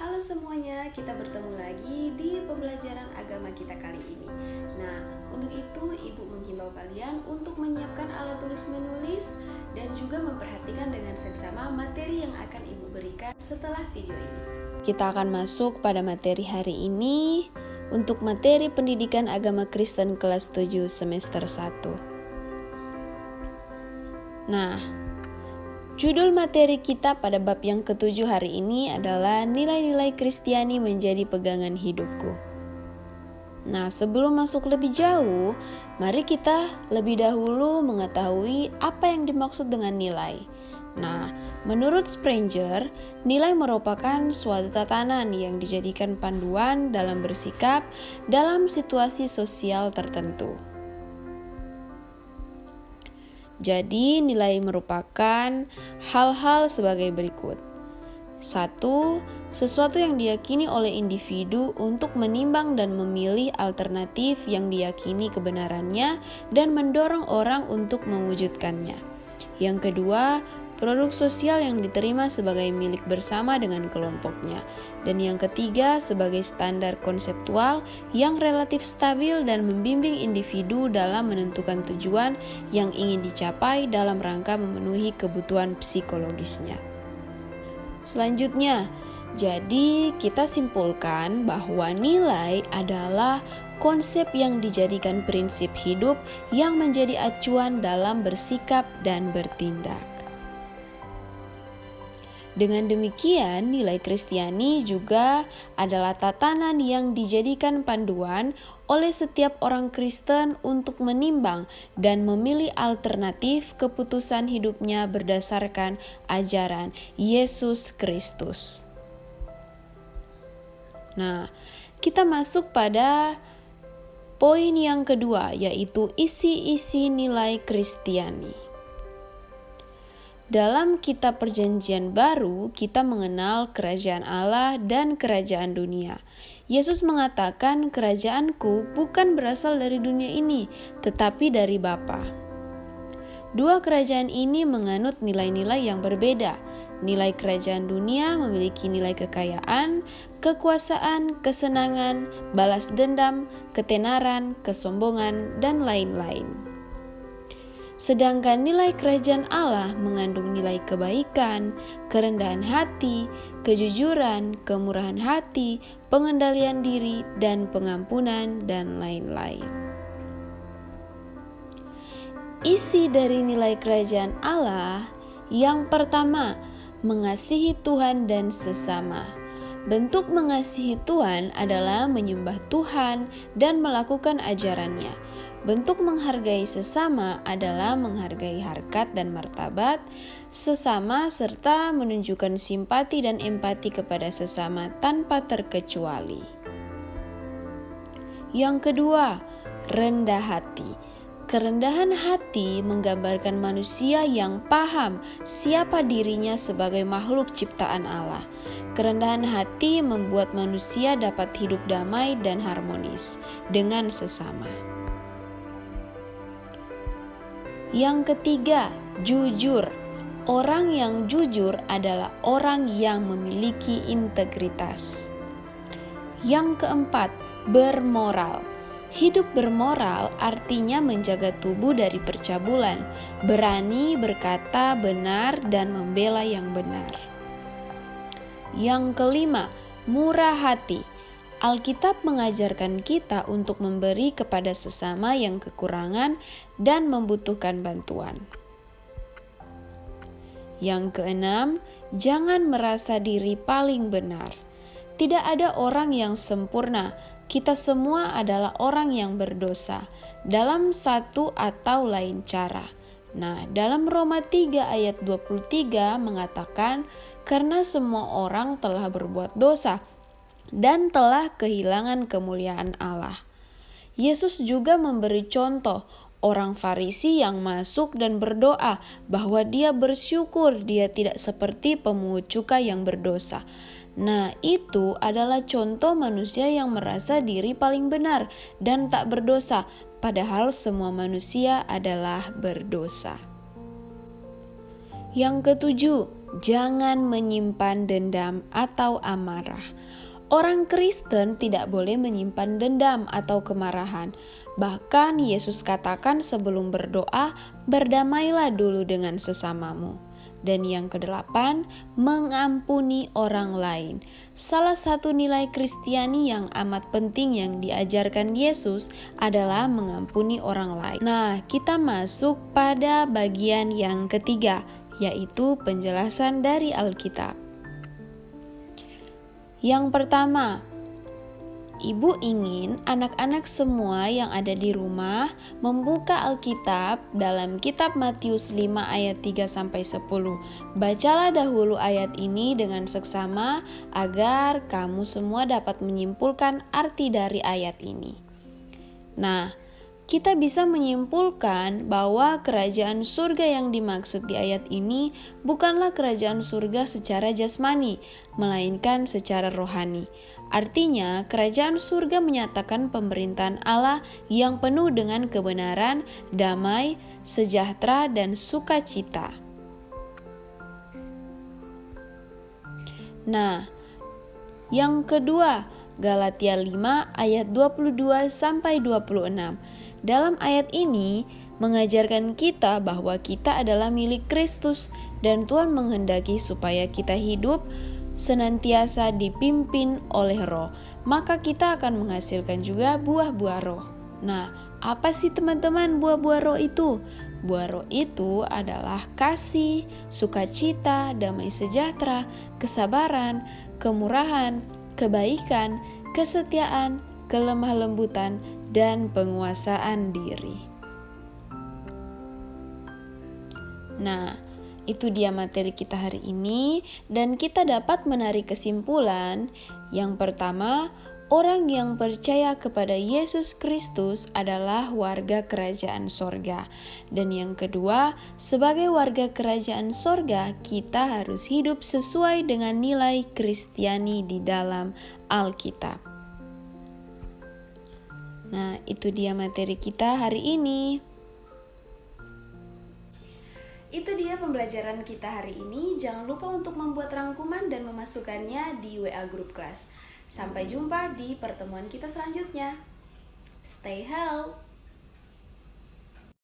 Halo semuanya, kita bertemu lagi di pembelajaran agama kita kali ini. Nah, untuk itu Ibu menghimbau kalian untuk menyiapkan alat tulis menulis dan juga memperhatikan dengan seksama materi yang akan Ibu berikan setelah video ini. Kita akan masuk pada materi hari ini untuk materi pendidikan agama Kristen kelas 7 semester 1. Nah, judul materi kita pada bab yang ketujuh hari ini adalah nilai-nilai Kristiani menjadi pegangan hidupku. Nah, sebelum masuk lebih jauh, mari kita lebih dahulu mengetahui apa yang dimaksud dengan nilai. Nah, menurut Sprenger, nilai merupakan suatu tatanan yang dijadikan panduan dalam bersikap dalam situasi sosial tertentu. Jadi, nilai merupakan hal-hal sebagai berikut. 1. Sesuatu yang diyakini oleh individu untuk menimbang dan memilih alternatif yang diyakini kebenarannya dan mendorong orang untuk mewujudkannya. Yang kedua, produk sosial yang diterima sebagai milik bersama dengan kelompoknya. Dan yang ketiga, sebagai standar konseptual yang relatif stabil dan membimbing individu dalam menentukan tujuan yang ingin dicapai dalam rangka memenuhi kebutuhan psikologisnya. Selanjutnya, jadi kita simpulkan bahwa nilai adalah konsep yang dijadikan prinsip hidup yang menjadi acuan dalam bersikap dan bertindak. Dengan demikian, nilai Kristiani juga adalah tatanan yang dijadikan panduan oleh setiap orang Kristen untuk menimbang dan memilih alternatif keputusan hidupnya berdasarkan ajaran Yesus Kristus. Nah, kita masuk pada poin yang kedua, yaitu isi-isi nilai Kristiani. Dalam kitab Perjanjian Baru, kita mengenal kerajaan Allah dan kerajaan dunia. Yesus mengatakan, "Kerajaanku bukan berasal dari dunia ini, tetapi dari Bapa." Dua kerajaan ini menganut nilai-nilai yang berbeda. Nilai kerajaan dunia memiliki nilai kekayaan, kekuasaan, kesenangan, balas dendam, ketenaran, kesombongan, dan lain-lain. Sedangkan nilai kerajaan Allah mengandung nilai kebaikan, kerendahan hati, kejujuran, kemurahan hati, pengendalian diri, dan pengampunan, dan lain-lain. Isi dari nilai kerajaan Allah yang pertama, mengasihi Tuhan dan sesama. Bentuk mengasihi Tuhan adalah menyembah Tuhan dan melakukan ajarannya. Bentuk menghargai sesama adalah menghargai harkat dan martabat sesama serta menunjukkan simpati dan empati kepada sesama tanpa terkecuali. Yang kedua, rendah hati. Kerendahan hati menggambarkan manusia yang paham siapa dirinya sebagai makhluk ciptaan Allah. Kerendahan hati membuat manusia dapat hidup damai dan harmonis dengan sesama. Yang ketiga, jujur. Orang yang jujur adalah orang yang memiliki integritas. Yang keempat, bermoral. Hidup bermoral artinya menjaga tubuh dari percabulan, berani berkata benar dan membela yang benar. Yang kelima, murah hati. Alkitab mengajarkan kita untuk memberi kepada sesama yang kekurangan dan membutuhkan bantuan. Yang keenam, jangan merasa diri paling benar. Tidak ada orang yang sempurna. Kita semua adalah orang yang berdosa dalam satu atau lain cara. Nah, dalam Roma 3 ayat 23 mengatakan, "Karena semua orang telah berbuat dosa dan telah kehilangan kemuliaan Allah." Yesus juga memberi contoh orang Farisi yang masuk dan berdoa bahwa dia bersyukur dia tidak seperti pemungut cukai yang berdosa. Nah, itu adalah contoh manusia yang merasa diri paling benar dan tak berdosa, padahal semua manusia adalah berdosa. Yang ketujuh, Jangan menyimpan dendam atau amarah. Orang Kristen tidak boleh menyimpan dendam atau kemarahan. Bahkan Yesus katakan sebelum berdoa, berdamailah dulu dengan sesamamu. Dan yang kedelapan, mengampuni orang lain. Salah satu nilai Kristiani yang amat penting yang diajarkan Yesus adalah mengampuni orang lain. Nah, kita masuk pada bagian yang ketiga, yaitu penjelasan dari Alkitab. Yang pertama, Ibu ingin anak-anak semua yang ada di rumah membuka Alkitab dalam kitab Matius 5 ayat 3-10. Bacalah dahulu ayat ini dengan seksama agar kamu semua dapat menyimpulkan arti dari ayat ini. Nah, kita bisa menyimpulkan bahwa kerajaan surga yang dimaksud di ayat ini bukanlah kerajaan surga secara jasmani, melainkan secara rohani. Artinya, kerajaan surga menyatakan pemerintahan Allah yang penuh dengan kebenaran, damai, sejahtera, dan sukacita. Nah, yang kedua, Galatia 5 ayat 22-26. Dalam ayat ini mengajarkan kita bahwa kita adalah milik Kristus dan Tuhan menghendaki supaya kita hidup senantiasa dipimpin oleh Roh. Maka kita akan menghasilkan juga buah-buah Roh. Nah, apa sih teman-teman buah-buah Roh itu? Buah Roh itu adalah kasih, sukacita, damai sejahtera, kesabaran, kemurahan, kebaikan, kesetiaan, kelemah lembutan, dan penguasaan diri. Nah, itu dia materi kita hari ini, dan kita dapat menarik kesimpulan. Yang pertama, orang yang percaya kepada Yesus Kristus adalah warga kerajaan sorga. Dan yang kedua, sebagai warga kerajaan sorga, kita harus hidup sesuai dengan nilai Kristiani di dalam Alkitab. Nah, itu dia materi kita hari ini. Itu dia pembelajaran kita hari ini. Jangan lupa untuk membuat rangkuman dan memasukkannya di WA Group Kelas. Sampai jumpa di pertemuan kita selanjutnya. Stay healthy.